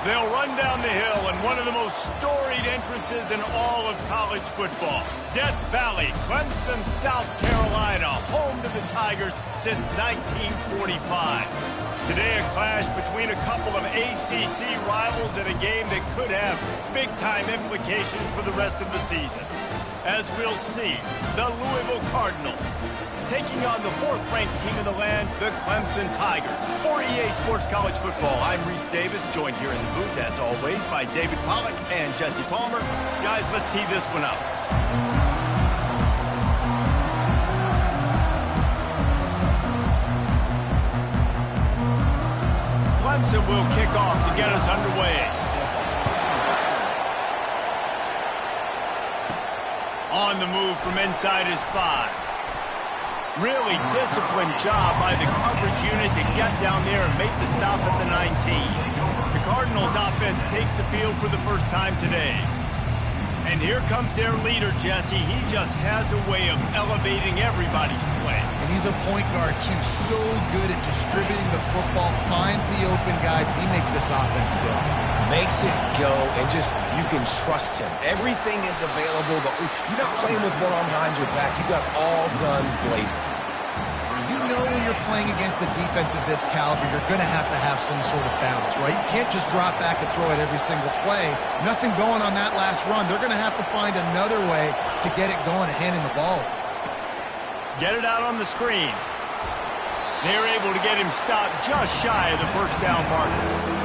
They'll run down the hill in one of the most storied entrances in all of college football. Death Valley, Clemson, South Carolina, home to the Tigers since 1945. Today, a clash between a couple of ACC rivals in a game that could have big-time implications for the rest of the season. As we'll see, the Louisville Cardinals taking on the fourth-ranked team in the land, the Clemson Tigers. For EA Sports College Football, I'm Reese Davis, joined here in the booth, as always, by David Pollack and Jesse Palmer. Guys, let's tee this one up. Clemson will kick off to get us underway. On the move from inside his 5. Really disciplined job by the coverage unit to get down there and make the stop at the 19. The Cardinals offense takes the field for the first time today. And here comes their leader, Jesse. He just has a way of elevating everybody's play. And he's a point guard, too. So good at distributing the football, finds the open guys. He makes this offense go. Makes it go, and just, you can trust him. Everything is available. You're not playing with one arm behind your back. You got all guns blazing. You know when you're playing against a defense of this caliber, you're going to have some sort of balance, right? You can't just drop back and throw it every single play. Nothing going on that last run. They're going to have to find another way to get it going and handing the ball. Get it out on the screen. They're able to get him stopped just shy of the first down marker.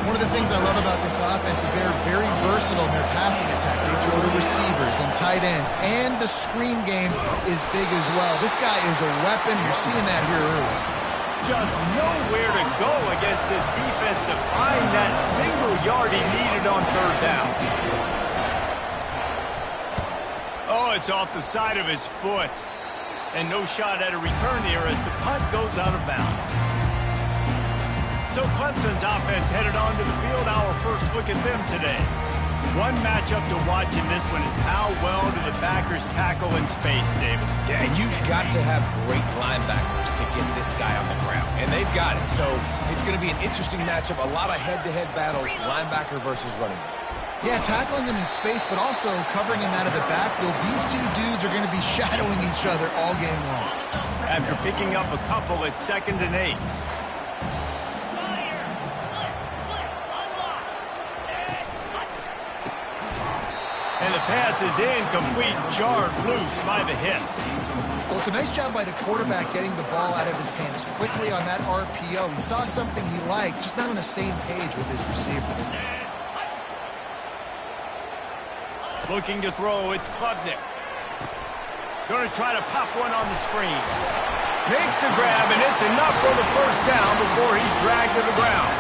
One of the things I love about this offense is they're very versatile in their passing attack. They throw to receivers and tight ends, and the screen game is big as well. This guy is a weapon. You're seeing that here early. Just nowhere to go against this defense to find that single yard he needed on third down. Oh, it's off the side of his foot. And no shot at a return here as the punt goes out of bounds. So Clemson's offense headed onto the field. Our first look at them today. One matchup to watch in this one is how well do the backers tackle in space, David? Yeah, and you've got to have great linebackers to get this guy on the ground. And they've got it. So it's going to be an interesting matchup. A lot of head-to-head battles, linebacker versus running back. Yeah, tackling him in space, but also covering him out of the backfield. These two dudes are going to be shadowing each other all game long. After picking up a couple, it's 2nd and 8. And the pass is incomplete, jarred loose by the hip. Well, it's a nice job by the quarterback getting the ball out of his hands quickly on that RPO. He saw something he liked, just not on the same page with his receiver. Looking to throw, it's Klubnik. Going to try to pop one on the screen. Makes the grab, and it's enough for the first down before he's dragged to the ground.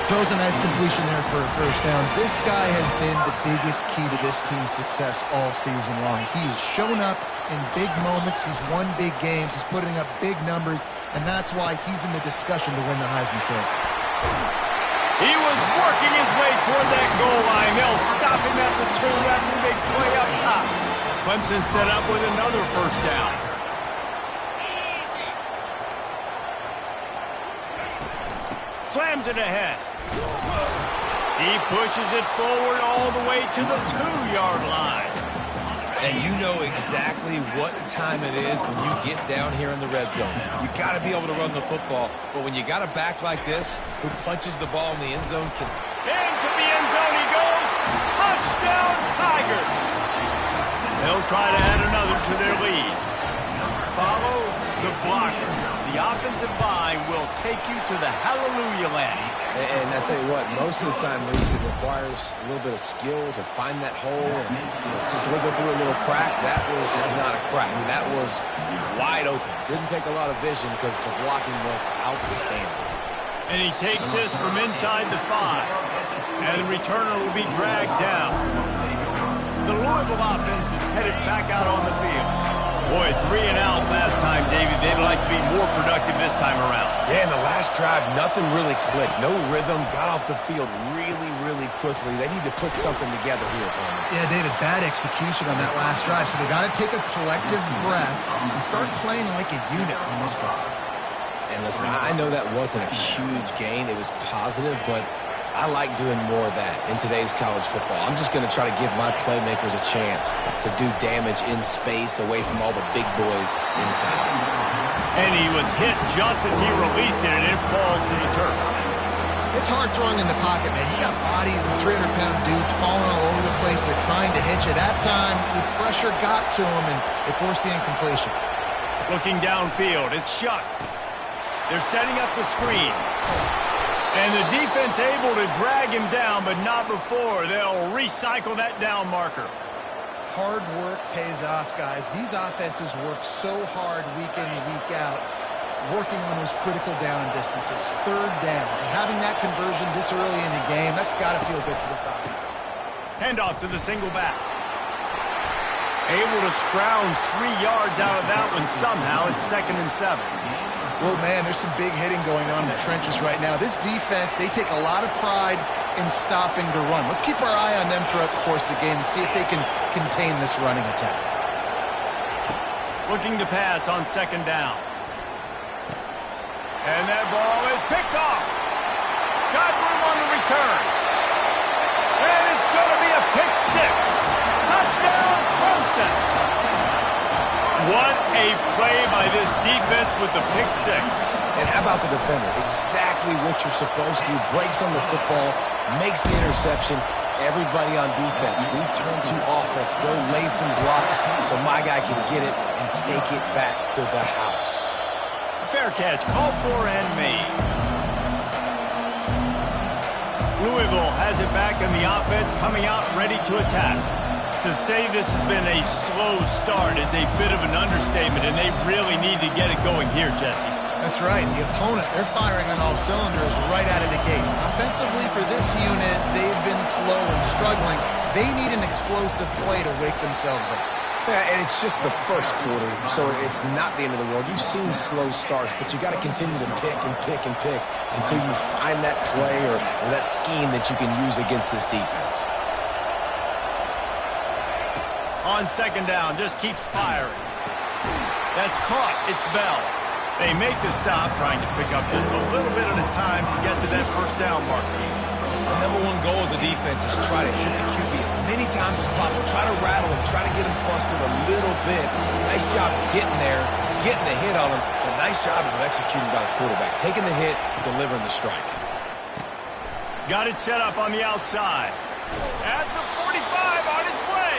Throws a nice completion there for a first down. This guy has been the biggest key to this team's success all season long. He's shown up in big moments. He's won big games. He's putting up big numbers, and that's why he's in the discussion to win the Heisman Trophy. He was working his way toward that goal line. They'll stop him at the 2 after a big play up top. Clemson set up with another first down. Slams it ahead. He pushes it forward all the way to the 2-yard line. And you know exactly what time it is when you get down here in the red zone. You got to be able to run the football, but when you got a back like this who punches the ball in the end zone, into the end zone he goes. Touchdown, Tigers. They'll try to add another to their lead. Follow the blocker. The offensive line will take you to the hallelujah land. And I tell you what, most of the time, Reese, it requires a little bit of skill to find that hole and slither through a little crack. That was not a crack. That was wide open. Didn't take a lot of vision because the blocking was outstanding. And he takes this from inside the 5. And the returner will be dragged down. The Louisville offense is headed back out on the field. Boy, 3 and out last time, David. They'd like to be more productive this time around. Yeah, in the last drive, nothing really clicked. No rhythm. Got off the field really, really quickly. They need to put something together here, Palmer. Yeah, David, bad execution on that last drive. So they got to take a collective breath and start playing like a unit on this one. And listen, I know that wasn't a huge gain. It was positive, but I like doing more of that in today's college football. I'm just going to try to give my playmakers a chance to do damage in space away from all the big boys inside. And he was hit just as he released it, and it falls to the turf. It's hard throwing in the pocket, man. You got bodies and 300-pound dudes falling all over the place. They're trying to hit you. That time, the pressure got to him, and it forced the incompletion. Looking downfield, it's Shuck. They're setting up the screen. And the defense able to drag him down, but not before. They'll recycle that down marker. Hard work pays off, guys. These offenses work so hard week in and week out, working on those critical down distances, third downs. And having that conversion this early in the game, that's got to feel good for this offense. Handoff to the single back. Able to scrounge 3 yards out of that one somehow. It's 2nd and 7. Well, man, there's some big hitting going on in the trenches right now. This defense, they take a lot of pride in stopping the run. Let's keep our eye on them throughout the course of the game and see if they can contain this running attack. Looking to pass on 2nd down. And that ball is picked off. Got room on the return. And it's going to be a pick 6. Touchdown, Clemson. What a play by this defense with the pick 6. And how about the defender? Exactly what you're supposed to do. Breaks on the football, makes the interception. Everybody on defense, we turn to offense. Go lay some blocks so my guy can get it and take it back to the house. Fair catch, called for and made. Louisville has it back in the offense, coming out ready to attack. To say this has been a slow start is a bit of an understatement, and they really need to get it going here, Jesse. That's right. The opponent, they're firing on all cylinders right out of the gate. Offensively for this unit, they've been slow and struggling. They need an explosive play to wake themselves up. Yeah, and it's just the first quarter, so it's not the end of the world. You've seen slow starts, but you got to continue to pick and pick and pick until you find that play or that scheme that you can use against this defense. On 2nd down, just keeps firing. That's caught. It's Bell. They make the stop, trying to pick up just a little bit at a time to get to that 1st down mark. The number one goal as a defense is try to hit the QB as many times as possible. Try to rattle him, try to get him flustered a little bit. Nice job getting there, getting the hit on him, but nice job of executing by the quarterback. Taking the hit, delivering the strike. Got it set up on the outside. At the 45, on its way.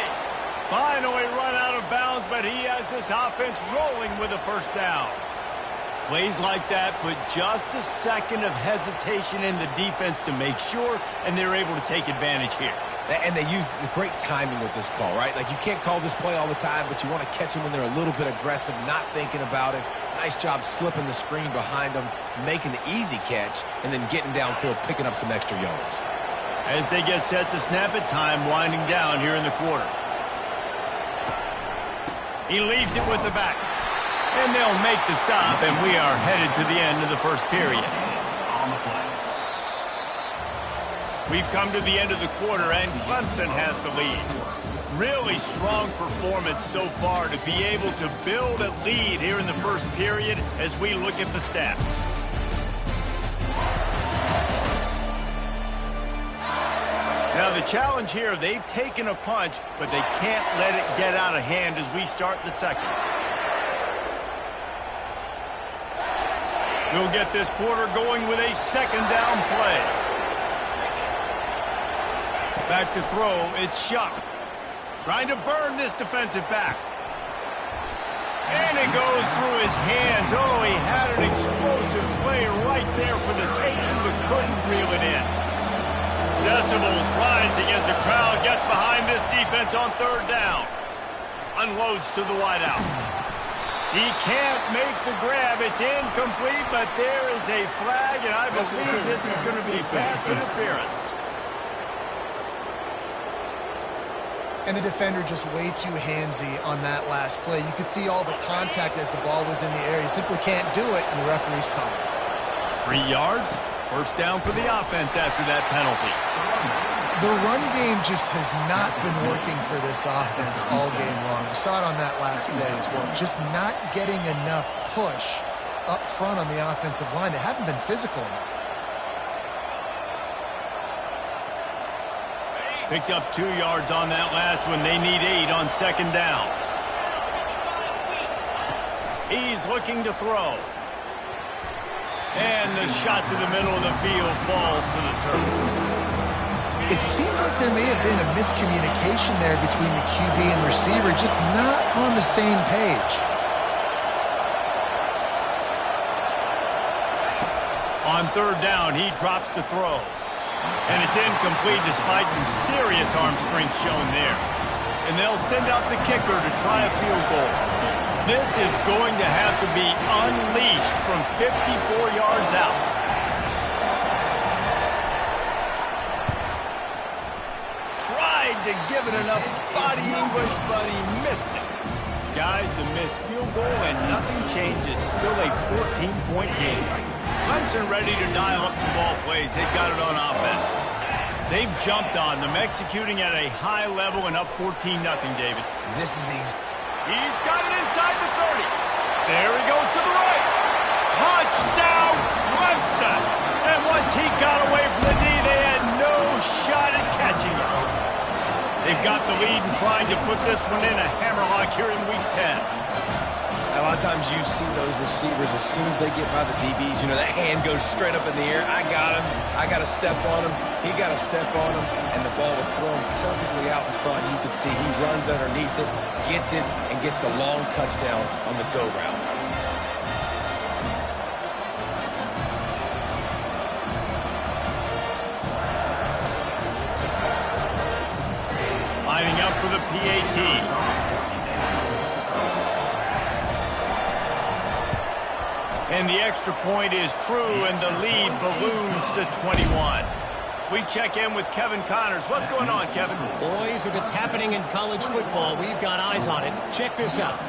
Finally run out of bounds, but he has this offense rolling with a 1st down. Plays like that put just a second of hesitation in the defense to make sure, and they're able to take advantage here. And they use the great timing with this call, right? Like, you can't call this play all the time, but you want to catch them when they're a little bit aggressive, not thinking about it. Nice job slipping the screen behind them, making the easy catch, and then getting downfield, picking up some extra yards. As they get set to snap it, time winding down here in the quarter. He leaves it with the back. And they'll make the stop, and we are headed to the end of the 1st period. We've come to the end of the quarter, and Clemson has the lead. Really strong performance so far to be able to build a lead here in the 1st period as we look at the stats. Now the challenge here, they've taken a punch, but they can't let it get out of hand as we start the 2nd. We'll get this quarter going with a 2nd down play. Back to throw, it's Shuck. Trying to burn this defensive back. And it goes through his hands. Oh, he had an explosive play right there for the taking, but couldn't reel it in. Decibels rising as the crowd gets behind this defense on 3rd down. Unloads to the wideout. He can't make the grab. It's incomplete, but there is a flag, and I believe this is going to be pass interference. And the defender just way too handsy on that last play. You could see all the contact as the ball was in the air. He simply can't do it, and the referee's called. 3 yards, 1st down for the offense after that penalty. The run game just has not been working for this offense all game long. We saw it on that last play as well. Just not getting enough push up front on the offensive line. They haven't been physical enough. Picked up 2 yards on that last one. They need 8 on second down. He's looking to throw. And the shot to the middle of the field falls to the turf. It seemed like there may have been a miscommunication there between the QB and receiver, just not on the same page. On third down, he drops to throw. And it's incomplete despite some serious arm strength shown there. And they'll send out the kicker to try a field goal. This is going to have to be unleashed from 54 yards out. Tried to give it enough body English, but he missed it. Guys, a missed field goal and nothing changes. Still a 14-point game. Clemson ready to dial up some ball plays. They've got it on offense. They've jumped on them, executing at a high level and up 14-0, David. This is the... He's got it inside the 30. There he goes to the right. Touchdown, Clemson. And once he got away from the knee, they had no shot at catching it. They've got the lead and trying to put this one in a hammerlock here in Week 10. A lot of times you see those receivers, as soon as they get by the DBs, you know, that hand goes straight up in the air. I got him. I got to step on him. He got to step on him. And the ball was thrown perfectly out in front. You can see he runs underneath it, gets it, and gets the long touchdown on the go route. Lining up for the PAT. And the extra point is true, and the lead balloons to 21. We check in with Kevin Connors. What's going on, Kevin? Boys, if it's happening in college football, we've got eyes on it. Check this out.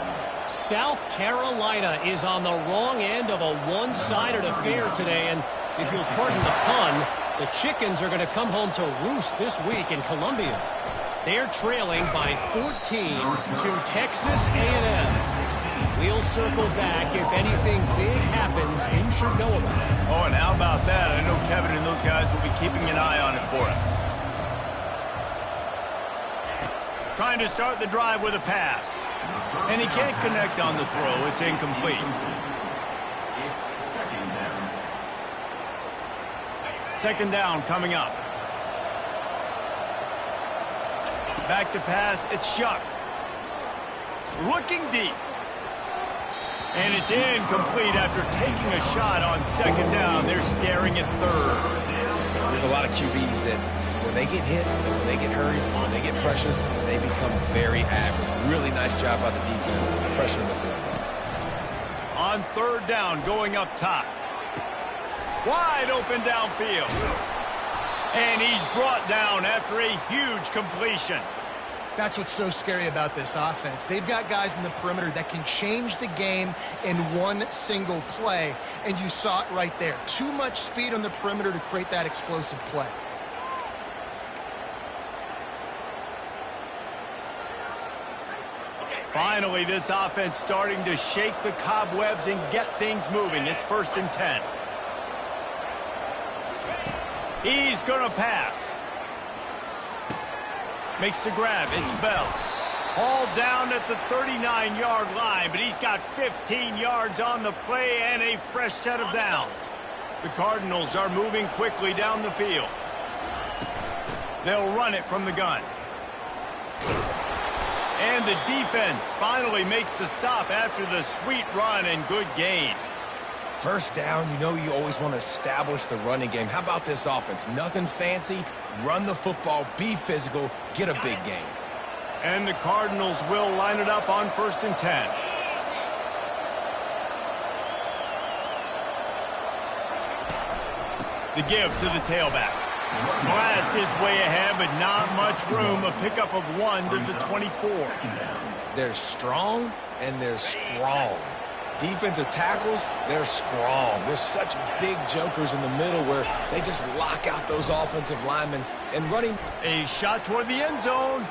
South Carolina is on the wrong end of a one-sided affair today, and if you'll pardon the pun, the Chickens are going to come home to roost this week in Columbia. They're trailing by 14 to Texas A&M. We'll circle back if anything big happens. You should know about it. Oh, and how about that? I know Kevin and those guys will be keeping an eye on it for us. Trying to start the drive with a pass. And he can't connect on the throw. It's incomplete. Second down coming up. Back to pass. It's Shuck. Looking deep. And it's incomplete after taking a shot on second down. They're staring at third. There's a lot of QBs that when they get hit, when they get hurried, when they get pressured, they become very average. Really nice job by the defense pressuring the quarterback. On third down, going up top. Wide open downfield. And he's brought down after a huge completion. That's what's so scary about this offense. They've got guys in the perimeter that can change the game in one single play, and you saw it right there. Too much speed on the perimeter to create that explosive play. Finally, this offense starting to shake the cobwebs and get things moving. It's 1st and 10. He's going to pass. Makes the grab. It's Bell. Hauled down at the 39-yard line, but he's got 15 yards on the play and a fresh set of downs. The Cardinals are moving quickly down the field. They'll run it from the gun. And the defense finally makes the stop after the sweet run and good gain. First down, you know you always want to establish the running game. How about this offense? Nothing fancy. Run the football, be physical, get a big gain. And the Cardinals will line it up on 1st and 10. The give to the tailback. Blast his way ahead, but not much room. A pickup of 1 to the 24. They're strong and they're strong. Defensive tackles, they're strong. There's such big jokers in the middle where they just lock out those offensive linemen and running. A shot toward the end zone.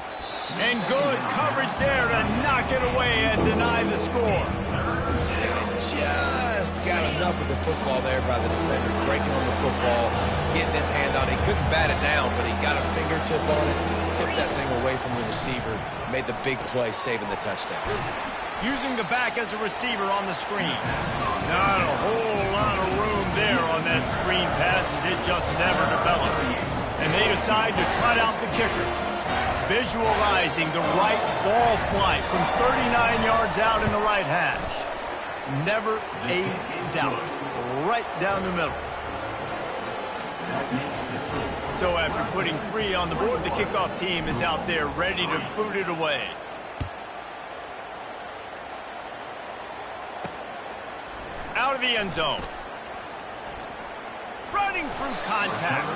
And good coverage there to knock it away and deny the score. And just got enough enough with the football there by the defender, breaking on the football, getting his hand on it. He couldn't bat it down, but he got a fingertip on it, tipped that thing away from the receiver, made the big play, saving the touchdown. Using the back as a receiver on the screen. Not a whole lot of room there on that screen pass as it just never developed. And they decide to trot out the kicker. Visualizing the right ball flight from 39 yards out in the right hash. Never a doubt. Right down the middle. So after putting 3 on the board, the kickoff team is out there ready to boot it away. Out of the end zone. Running through contact.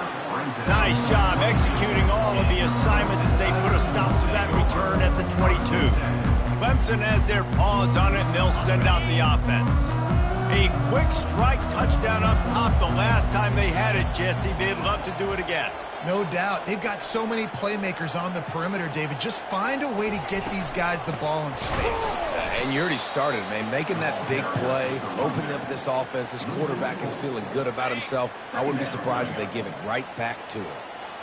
Nice job executing all of the assignments as they put a stop to that return at the 22. Clemson has their paws on it, and they'll send out the offense. A quick strike touchdown up top the last time they had it, Jesse. They'd love to do it again. No doubt. They've got so many playmakers on the perimeter, David. Just find a way to get these guys the ball in space. And you already started, man. Making that big play, opening up this offense. This quarterback is feeling good about himself. I wouldn't be surprised if they give it right back to him.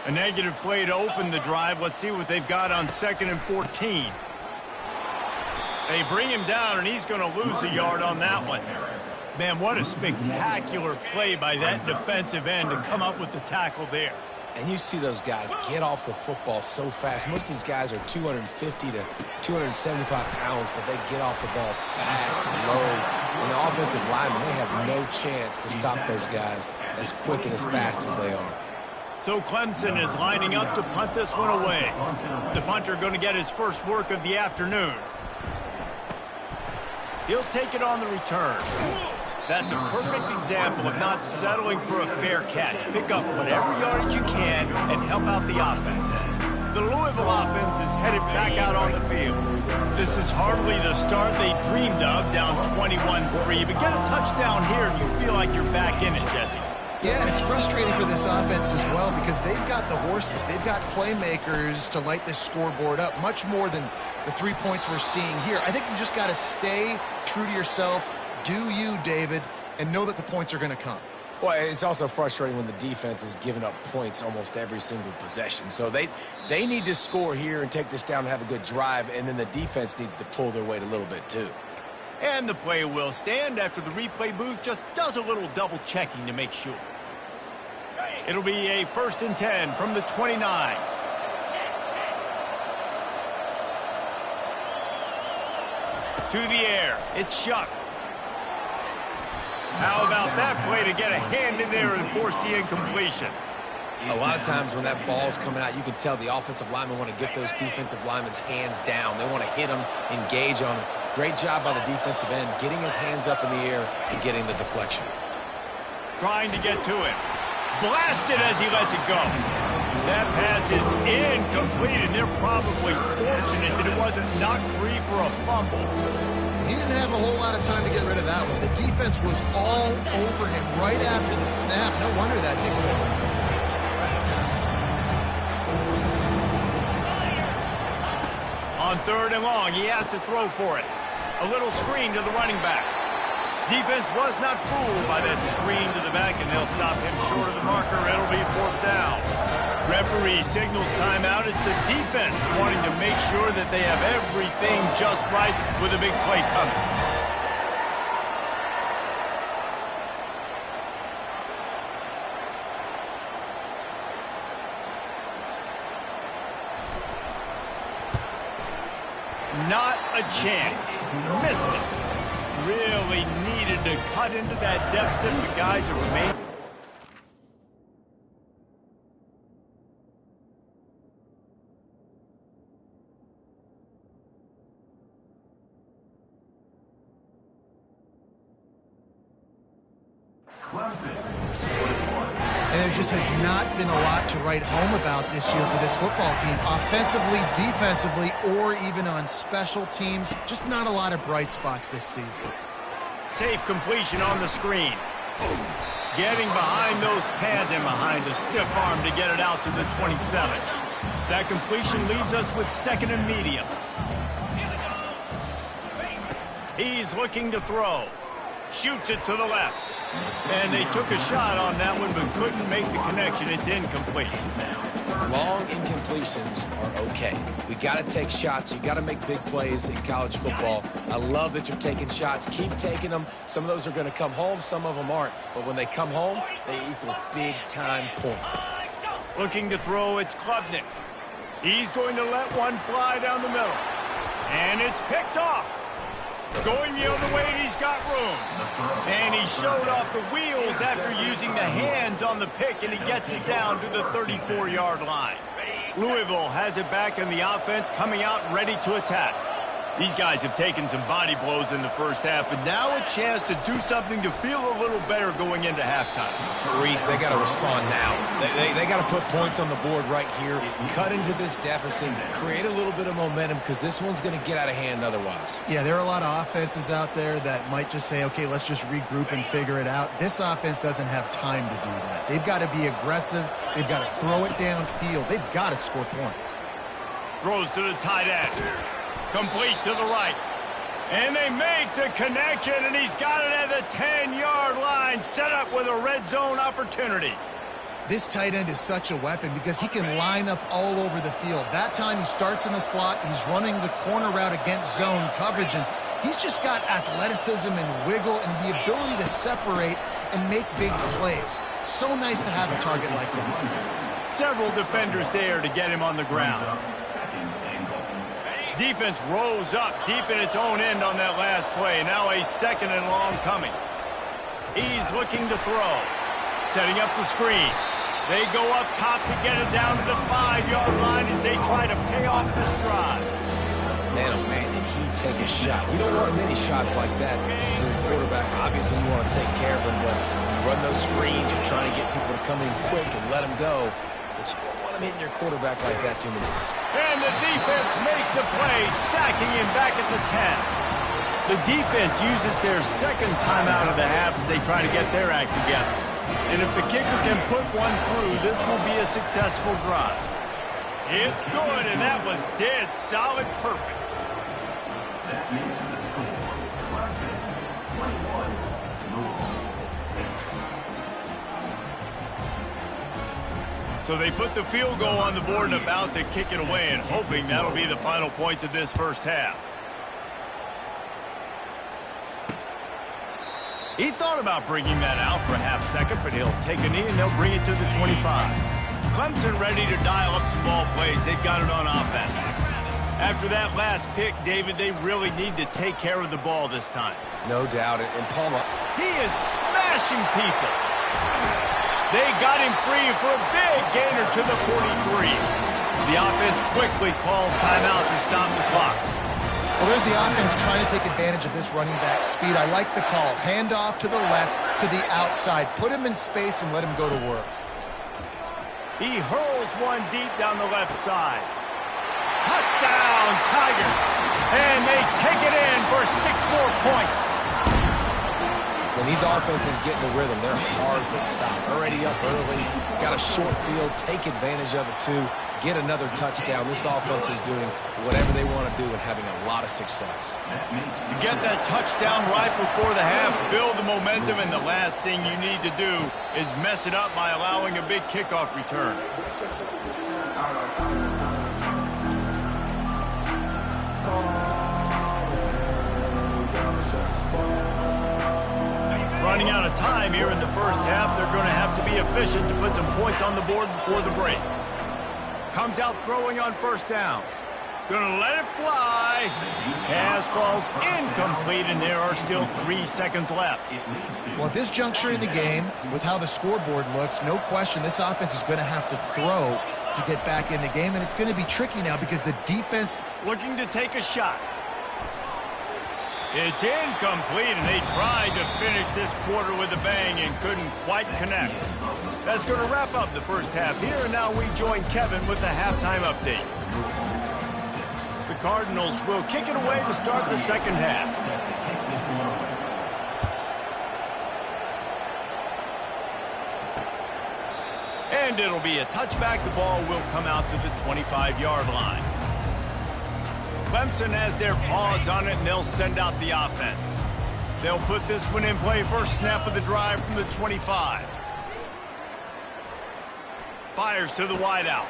A negative play to open the drive. Let's see what they've got on 2nd and 14. They bring him down, and he's going to lose a yard on that one. Man, what a spectacular play by that defensive end to come up with the tackle there. And you see those guys get off the football so fast. Most of these guys are 250 to 275 pounds, but they get off the ball fast and low. And the offensive linemen, they have no chance to stop those guys as quick and as fast as they are. So Clemson is lining up to punt this one away. The punter going to get his first work of the afternoon. He'll take it on the return. That's a perfect example of not settling for a fair catch. Pick up whatever yardage you can and help out the offense. The Louisville offense is headed back out on the field. This is hardly the start they dreamed of, down 21-3. But get a touchdown here and you feel like you're back in it, Jesse. Yeah, and it's frustrating for this offense as well because they've got the horses. They've got playmakers to light this scoreboard up, much more than the 3 points we're seeing here. I think you just got to stay true to yourself. Do you, David, and know that the points are going to come. Well, it's also frustrating when the defense is giving up points almost every single possession. So they need to score here and take this down and have a good drive, and then the defense needs to pull their weight a little bit too. And the play will stand after the replay booth just does a little double checking to make sure. It'll be a 1st and 10 from the 29. To the air. It's Shuck. How about that play to get a hand in there and force the incompletion? A lot of times when that ball's coming out, you can tell the offensive linemen want to get those defensive linemen's hands down. They want to hit them, engage on them. Great job by the defensive end, getting his hands up in the air and getting the deflection. Trying to get to him. Blasted as he lets it go. That pass is incomplete, and they're probably fortunate that it wasn't knocked free for a fumble. He didn't have a whole lot of time to get rid of that one. The defense was all over him right after the snap. No wonder that thing fell. On 3rd and long, he has to throw for it. A little screen to the running back. Defense was not fooled by that screen to the back, and they'll stop him short of the marker. It'll be 4th down. Referee signals timeout. It's the defense wanting to make sure that they have everything just right with a big play coming. Not a chance. Missed it. Really needed to cut into that deficit, but guys, it remained. And there just has not been a lot to write home about this year for this football team. Offensively, defensively, or even on special teams. Just not a lot of bright spots this season. Safe completion on the screen. Getting behind those pads and behind a stiff arm to get it out to the 27. That completion leaves us with 2nd and medium. He's looking to throw. Shoots it to the left. And they took a shot on that one, but couldn't make the connection. It's incomplete. Long incompletions are okay. We got to take shots. You got to make big plays in college football. I love that you're taking shots. Keep taking them. Some of those are going to come home. Some of them aren't. But when they come home, they equal big-time points. Looking to throw, it's Klubnik. He's going to let one fly down the middle. And it's picked off. Going the other way, and he's got room. And he showed off the wheels after using the hands on the pick, and he gets it down to the 34-yard line. Louisville has it back in the offense, coming out ready to attack. These guys have taken some body blows in the first half, but now a chance to do something to feel a little better going into halftime. Reese, they got to respond now. They got to put points on the board right here, cut into this deficit, create a little bit of momentum, because this one's going to get out of hand otherwise. Yeah, there are a lot of offenses out there that might just say, okay, let's just regroup and figure it out. This offense doesn't have time to do that. They've got to be aggressive. They've got to throw it downfield. They've got to score points. Throws to the tight end. Complete to the right. And they make the connection, and he's got it at the 10-yard line, set up with a red zone opportunity. This tight end is such a weapon because he can line up all over the field. That time he starts in the slot. He's running the corner route against zone coverage, and he's just got athleticism and wiggle and the ability to separate and make big plays. So nice to have a target like that. Several defenders there to get him on the ground. Defense rose up deep in its own end on that last play. Now a second and long coming. He's looking to throw. Setting up the screen. They go up top to get it down to the 5-yard line as they try to pay off this drive. Man, oh man, did he take a shot. You don't want many shots like that for the quarterback. Obviously, you want to take care of him, but when you run those screens, you're trying to get people to come in quick and let them go. But you don't want them hitting your quarterback like that too many times. And the defense makes a play, sacking him back at the 10. The defense uses their second timeout of the half as they try to get their act together. And if the kicker can put one through, this will be a successful drive. It's good, and that was dead solid perfect. So they put the field goal on the board and about to kick it away, and hoping that'll be the final points of this first half. He thought about bringing that out for a half second, but he'll take a knee and they'll bring it to the 25. Clemson ready to dial up some ball plays. They've got it on offense. After that last pick, David, they really need to take care of the ball this time. No doubt. And Palmer, he is smashing people. They got him free for a big gainer to the 43. The offense quickly calls timeout to stop the clock. Well, there's the offense trying to take advantage of this running back speed. I like the call. Hand off to the left, to the outside. Put him in space and let him go to work. He hurls one deep down the left side. Touchdown, Tigers. And they take it in for 6 more points. When these offenses get in the rhythm, they're hard to stop. Already up early, got a short field, take advantage of it too, get another touchdown. This offense is doing whatever they want to do and having a lot of success. You get that touchdown right before the half, build the momentum, and the last thing you need to do is mess it up by allowing a big kickoff return. Running out of time here in the first half. They're going to have to be efficient to put some points on the board before the break. Comes out throwing on first down. Going to let it fly. Pass falls incomplete, and there are still 3 seconds left. Well, at this juncture in the game, with how the scoreboard looks, no question this offense is going to have to throw to get back in the game, and it's going to be tricky now because the defense looking to take a shot. It's incomplete, and they tried to finish this quarter with a bang and couldn't quite connect. That's going to wrap up the first half here, and now we join Kevin with the halftime update. The Cardinals will kick it away to start the second half. And it'll be a touchback. The ball will come out to the 25-yard line. Clemson has their paws on it, and they'll send out the offense. They'll put this one in play. First snap of the drive from the 25. Fires to the wideout.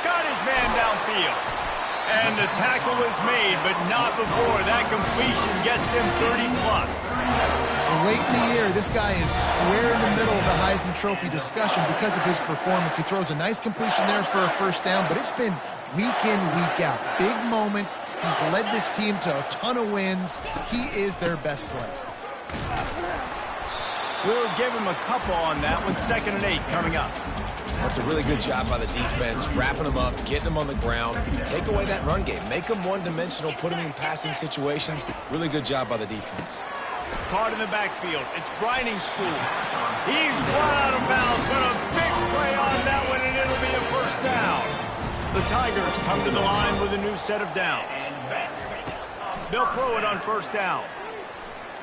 Got his man downfield. And the tackle is made, but not before that completion gets him 30-plus. Late in the year, this guy is square in the middle of the Heisman Trophy discussion because of his performance. He throws a nice completion there for a first down, but it's been week in, week out. Big moments. He's led this team to a ton of wins. He is their best player. We'll give him a couple on that one. 2nd and 8 coming up. That's a really good job by the defense, wrapping them up, getting them on the ground. Take away that run game. Make them one-dimensional, put them in passing situations. Really good job by the defense. Caught in the backfield. It's grinding stool. He's run out of bounds, but a big play on that one, and it'll be a first down. The Tigers come to the line with a new set of downs. They'll throw it on first down.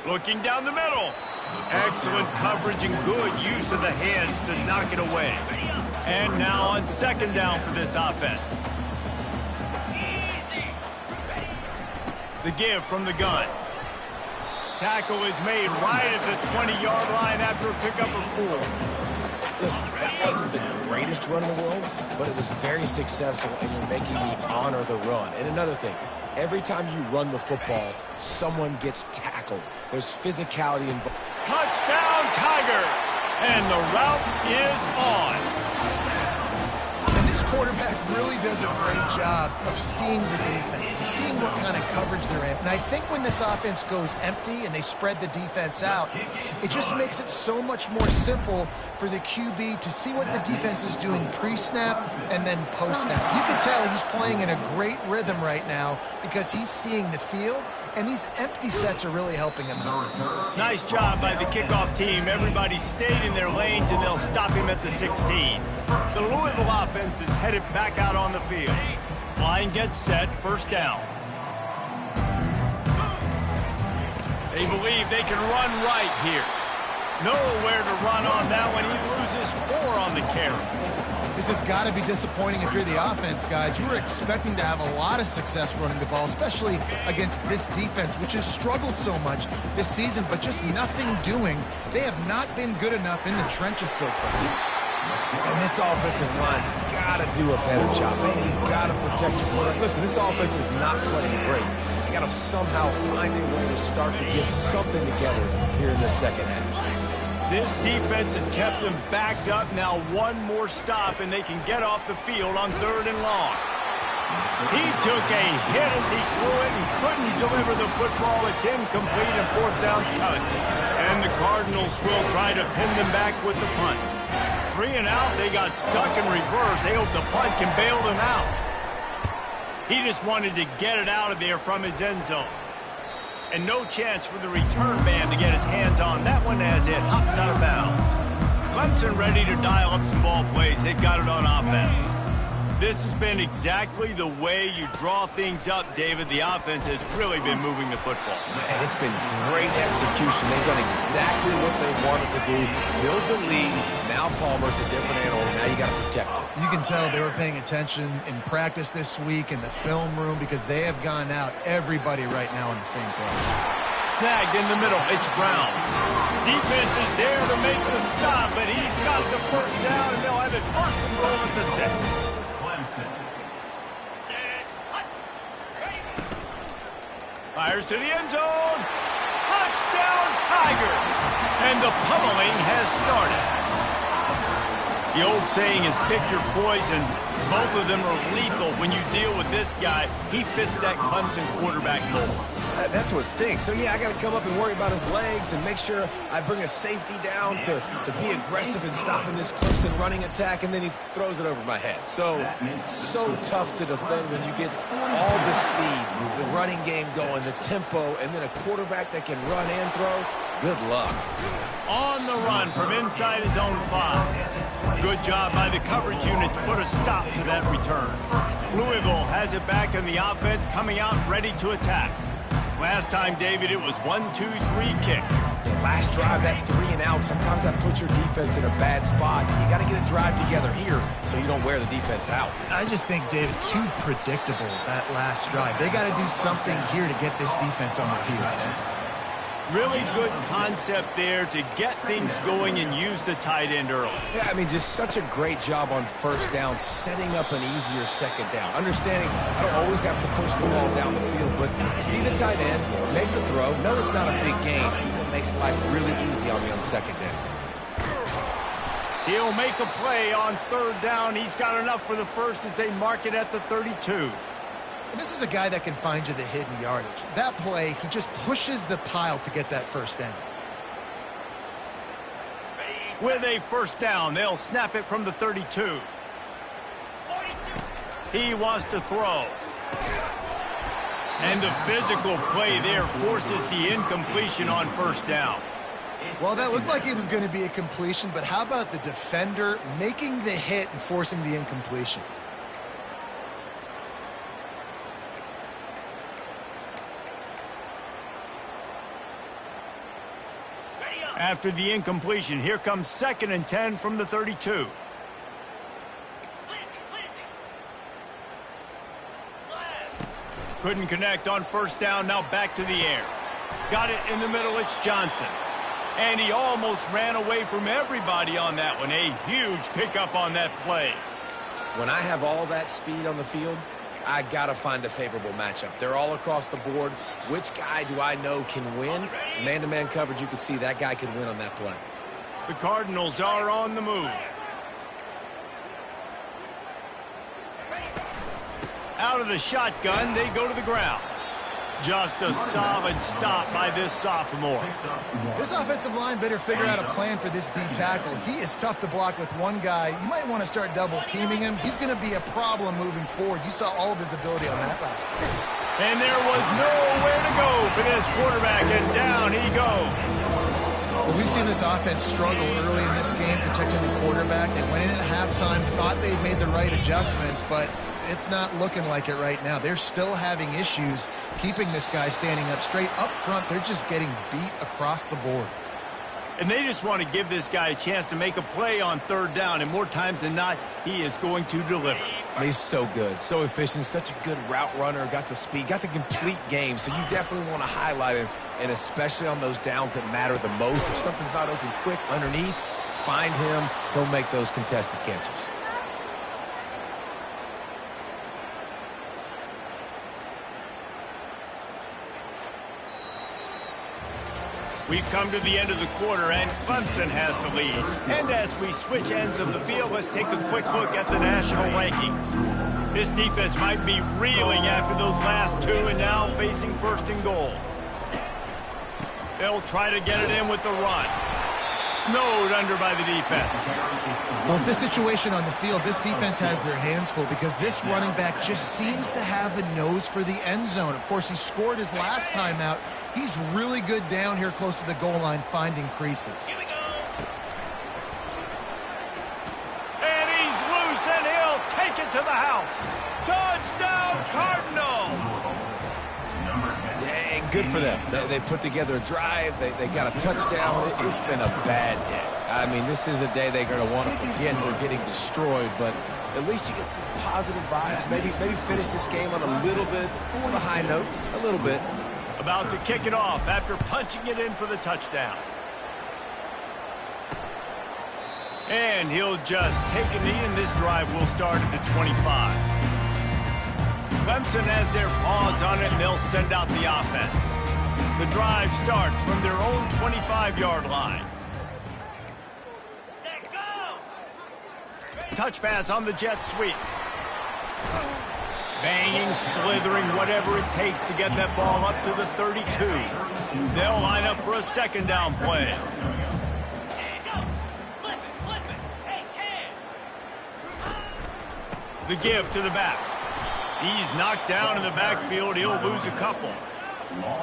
Looking down the middle. Excellent coverage and good use of the hands to knock it away. And now on 2nd down for this offense. The give from the gun. Tackle is made right at the 20-yard line after a pickup of 4. Listen, that wasn't the greatest run in the world, but it was very successful, and you're making me honor the run. And another thing, every time you run the football, someone gets tackled. There's physicality involved. Touchdown, Tigers! And the route is on. And this quarterback really does a great job of seeing the defense and seeing what kind of coverage they're in. And I think when this offense goes empty and they spread the defense out, it just makes it so much more simple for the QB to see what the defense is doing pre-snap and then post-snap. You can tell he's playing in a great rhythm right now because he's seeing the field, and these empty sets are really helping him out. Nice job by the kickoff team. Everybody stayed in their lanes, and they'll stop him at the 16. The Louisville offense is headed back out on the field. Line gets set, first down. They believe they can run right here. Nowhere to run on that one. He loses 4 on the carry. This has got to be disappointing if you're the offense, guys. You were expecting to have a lot of success running the ball, especially against this defense, which has struggled so much this season, but just nothing doing. They have not been good enough in the trenches so far. And this offensive line's got to do a better job, man. You've got to protect your quarterback. Listen, this offense is not playing great. They got to somehow find a way to start to get something together here in the second half. This defense has kept them backed up. Now one more stop, and they can get off the field on 3rd and long. He took a hit as he threw it and couldn't deliver the football. It's incomplete, and 4th down's cut. And the Cardinals will try to pin them back with the punt. 3 and out, they got stuck in reverse. They hope the punt can bail them out. He just wanted to get it out of there from his end zone. And no chance for the return man to get his hands on that one as it hops out of bounds. Clemson ready to dial up some ball plays. They've got it on offense. This has been exactly the way you draw things up, David. The offense has really been moving the football. Man, it's been great execution. They've done exactly what they wanted to do. Build the lead. Now Palmer's a different animal. Now you got to protect it. You can tell they were paying attention in practice this week in the film room because they have gone out everybody right now in the same place. Snagged in the middle. It's Brown. Defense is there to make the stop, but he's got the first down, and they'll have it first and goal at the 6. Fires to the end zone. Touchdown, Tigers. And the pummeling has started. The old saying is pick your poison. Both of them are lethal. When you deal with this guy, he fits that Clemson quarterback mold. That's what stinks. So, yeah, I got to come up and worry about his legs and make sure I bring a safety down to be aggressive in stopping this Clemson running attack, and then he throws it over my head. So tough to defend when you get all the speed, the running game going, the tempo, and then a quarterback that can run and throw. Good luck. On the run from inside his own 5. Good job by the coverage unit to put a stop to that return. Louisville has it back in the offense, coming out ready to attack. Last time, David, it was 1-2-3 kick. Yeah, last drive, that 3 and out, sometimes that puts your defense in a bad spot. You got to get a drive together here so you don't wear the defense out. I just think, David, too predictable that last drive. They got to do something here to get this defense on their heels. Really good concept there to get things going and use the tight end early. Yeah, I mean, just such a great job on first down, setting up an easier second down. Understanding I don't always have to push the ball down the field, but see the tight end, make the throw. No, it's not a big gain. It makes life really easy on me on second down. He'll make a play on third down. He's got enough for the first as they mark it at the 32. And this is a guy that can find you the hidden yardage. That play, he just pushes the pile to get that first down. With a first down, they'll snap it from the 32. He wants to throw. And the physical play there forces the incompletion on first down. Well, that looked like it was going to be a completion, but how about the defender making the hit and forcing the incompletion? After the incompletion, here comes 2nd and 10 from the 32. Couldn't connect on first down, now back to the air. Got it in the middle, it's Johnson. And he almost ran away from everybody on that one. A huge pickup on that play. When I have all that speed on the field, I got to find a favorable matchup. They're all across the board. Which guy do I know can win? Man-to-man coverage, you can see that guy can win on that play. The Cardinals are on the move. Out of the shotgun, they go to the ground. Just a solid stop by this sophomore. This offensive line better figure out a plan for this D tackle. He is tough to block with one guy. You might want to start double teaming him. He's going to be a problem moving forward. You saw all of his ability on that last play. And there was nowhere to go for this quarterback, and down he goes. Well, we've seen this offense struggle early in this game protecting the quarterback. They went in at halftime, thought they'd made the right adjustments, but it's not looking like it right now. They're still having issues keeping this guy standing up straight. Up front, they're just getting beat across the board. And they just want to give this guy a chance to make a play on third down, and more times than not, he is going to deliver. He's so good, so efficient, such a good route runner, got the speed, got the complete game, so you definitely want to highlight him, and especially on those downs that matter the most. If something's not open quick underneath, find him, he'll make those contested catches. We've come to the end of the quarter, and Clemson has the lead. And as we switch ends of the field, let's take a quick look at the national rankings. This defense might be reeling after those last two and now facing 1st and goal. They'll try to get it in with the run. Snowed under by the defense. Well, with this situation on the field, this defense has their hands full because this running back just seems to have a nose for the end zone. Of course, he scored his last time out. He's really good down here close to the goal line finding creases. And he's loose, and he'll take it to the house. Touchdown, Cardinals! Yeah, good for them. They put together a drive. They got a touchdown. It's been a bad day. I mean, this is a day they're going to want to forget. They're getting destroyed, but at least you get some positive vibes. Maybe finish this game on a little bit of a high note, a little bit. About to kick it off after punching it in for the touchdown. And he'll just take a knee, and this drive will start at the 25. Clemson has their paws on it, and they'll send out the offense. The drive starts from their own 25-yard line. Touch pass on the jet sweep. Banging, slithering, whatever it takes to get that ball up to the 32. They'll line up for a 2nd down play. The give to the back. He's knocked down in the backfield. He'll lose a couple.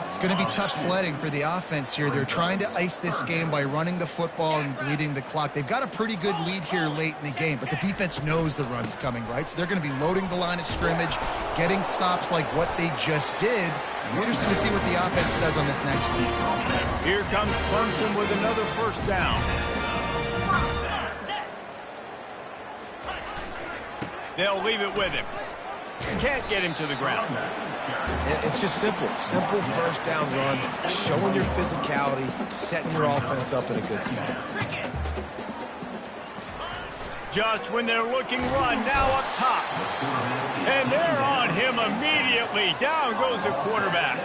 It's going to be tough sledding for the offense here. They're trying to ice this game by running the football and bleeding the clock. They've got a pretty good lead here late in the game, but the defense knows the run's coming, right? So they're going to be loading the line of scrimmage, getting stops like what they just did. It'll be interesting to see what the offense does on this next week. Here comes Clemson with another 1st down. They'll leave it with him. Can't get him to the ground. And it's just simple first down run, showing your physicality, setting your offense up in a good spot. Just when they're looking run, now up top. And they're on him immediately. Down goes the quarterback.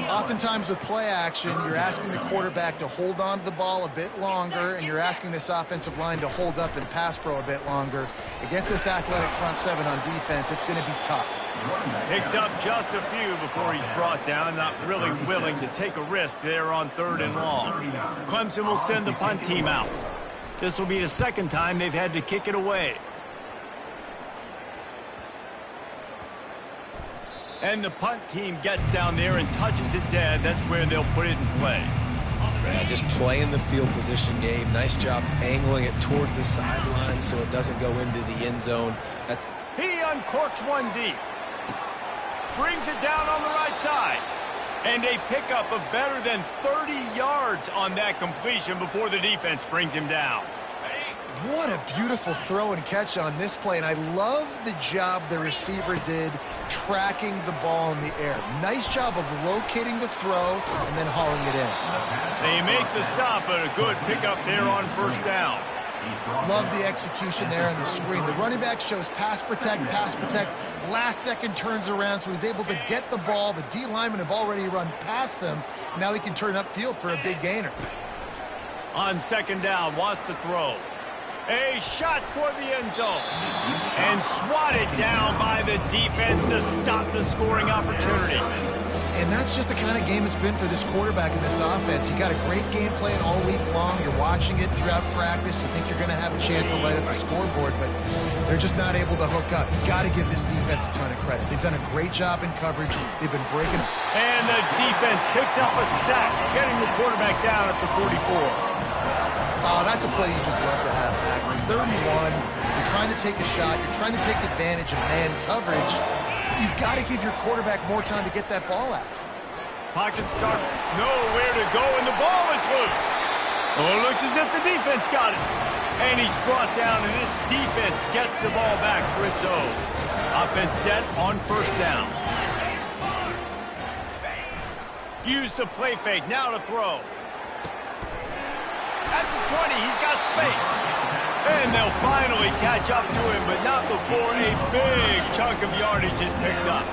Oftentimes with play action, you're asking the quarterback to hold on to the ball a bit longer, and you're asking this offensive line to hold up and pass pro a bit longer. Against this athletic front seven on defense, it's going to be tough. Picks up just a few before he's brought down, not really willing to take a risk there on 3rd and long. Clemson will send the punt team out. This will be the second time they've had to kick it away. And the punt team gets down there and touches it dead. That's where they'll put it in play. Yeah, just playing the field position game. Nice job angling it toward the sideline so it doesn't go into the end zone. He uncorks one deep. Brings it down on the right side. And a pickup of better than 30 yards on that completion before the defense brings him down. What a beautiful throw and catch on this play, and I love the job the receiver did tracking the ball in the air. Nice job of locating the throw and then hauling it in. They make the stop, but a good pickup there on 1st down. Love the execution there on the screen. The running back shows pass protect. Last second turns around, so he's able to get the ball. The D linemen have already run past him. Now he can turn upfield for a big gainer. On 2nd down, wants to throw. A shot toward the end zone. And swatted down by the defense to stop the scoring opportunity. And that's just the kind of game it's been for this quarterback in this offense. You got a great game plan all week long. You're watching it throughout practice. You think you're going to have a chance to light up the scoreboard, but they're just not able to hook up. You got to give this defense a ton of credit. They've done a great job in coverage. They've been breaking. And the defense picks up a sack, getting the quarterback down at the 44. Oh, that's a play you just love to have back. It's 31. You're trying to take a shot. You're trying to take advantage of man coverage. You've got to give your quarterback more time to get that ball out. Pocket start, nowhere to go, and the ball is loose. Oh, it looks as if the defense got it. And he's brought down, and this defense gets the ball back for its own. Offense set on 1st down. Use the play fake, now to throw. At the 20, he's got space. And they'll finally catch up to him, but not before a big chunk of yardage is picked up.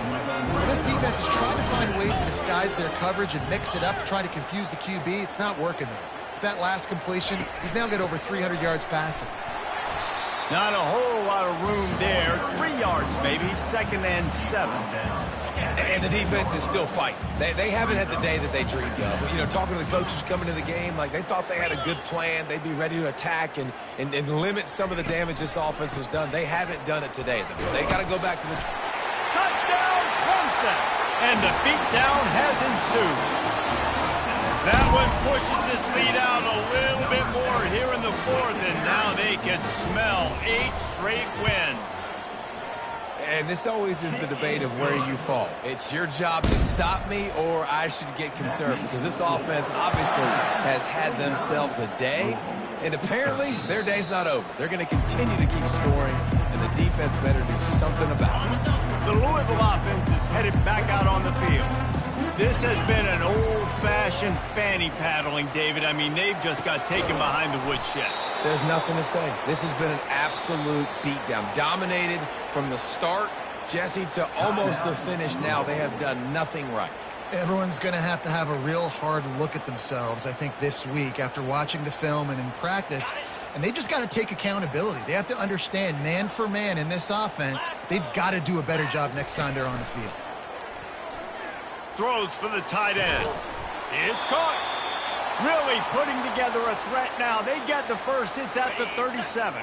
Well, this defense is trying to find ways to disguise their coverage and mix it up, trying to confuse the QB. It's not working, though. With that last completion, he's now got over 300 yards passing. Not a whole lot of room there. 3 yards, maybe. 2nd and 7. And the defense is still fighting. They haven't had the day that they dreamed of. You know, talking to the coaches coming to the game, like they thought they had a good plan. They'd be ready to attack and limit some of the damage this offense has done. They haven't done it today, though. They got to go back to the... Touchdown, Clemson! And the beatdown has ensued. That one pushes this lead out a little bit more here in the 4th, and now they can smell 8 straight wins. And this always is the debate of where you fall. It's your job to stop me or I should get concerned, because this offense obviously has had themselves a day, and apparently their day's not over. They're going to continue to keep scoring, and the defense better do something about it. The Louisville offense is headed back out on the field. This has been an old-fashioned fanny paddling, David. I mean, they've just got taken behind the woodshed. There's nothing to say. This has been an absolute beatdown. Dominated from the start, Jesse, to almost the finish now. They have done nothing right. Everyone's going to have a real hard look at themselves, I think, this week after watching the film and in practice. And they've just got to take accountability. They have to understand, man for man in this offense, they've got to do a better job next time they're on the field. Throws for the tight end. It's caught. Really putting together a threat now. They get the first. It's at the 37.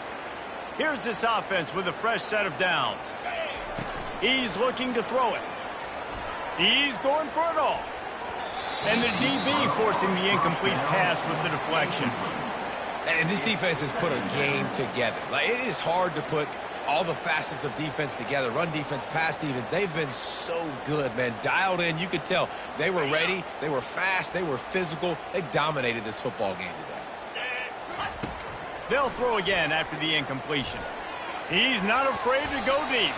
Here's this offense with a fresh set of downs. He's looking to throw it. He's going for it all. And the DB forcing the incomplete pass with the deflection. And this defense has put a game together. Like, it is hard to put all the facets of defense together. Run defense, pass defense. They've been so good, man. Dialed in. You could tell they were ready. They were fast. They were physical. They dominated this football game today. They'll throw again after the incompletion. He's not afraid to go deep.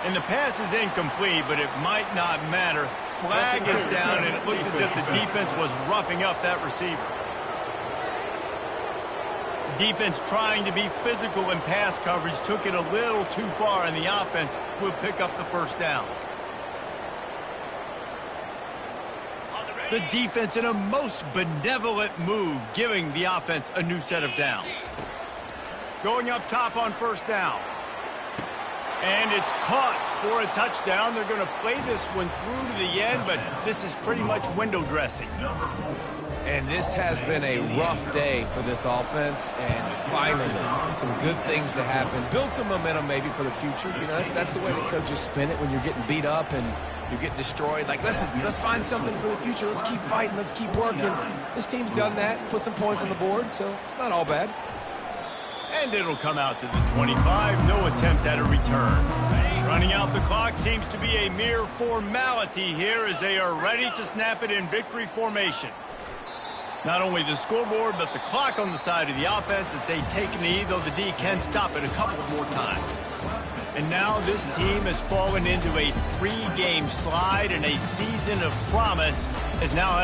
And the pass is incomplete, but it might not matter. Flag is down, and it looked as if the defense was roughing up that receiver. Defense trying to be physical in pass coverage took it a little too far, and the offense will pick up the first down. The defense in a most benevolent move, giving the offense a new set of downs. Going up top on first down. And it's caught for a touchdown. They're going to play this one through to the end, but this is pretty much window dressing. And this has been a rough day for this offense, and finally, some good things to happen. Build some momentum maybe for the future. You know, that's the way the coaches spin it when you're getting beat up and you're getting destroyed. Like, listen, let's find something for the future. Let's keep fighting. Let's keep working. This team's done that, put some points on the board, so it's not all bad. And it'll come out to the 25. No attempt at a return. Running out the clock seems to be a mere formality here as they are ready to snap it in victory formation. Not only the scoreboard, but the clock on the side of the offense as they take a knee, though the D can stop it a couple of more times. And now this team has fallen into a 3-game slide, and a season of promise is now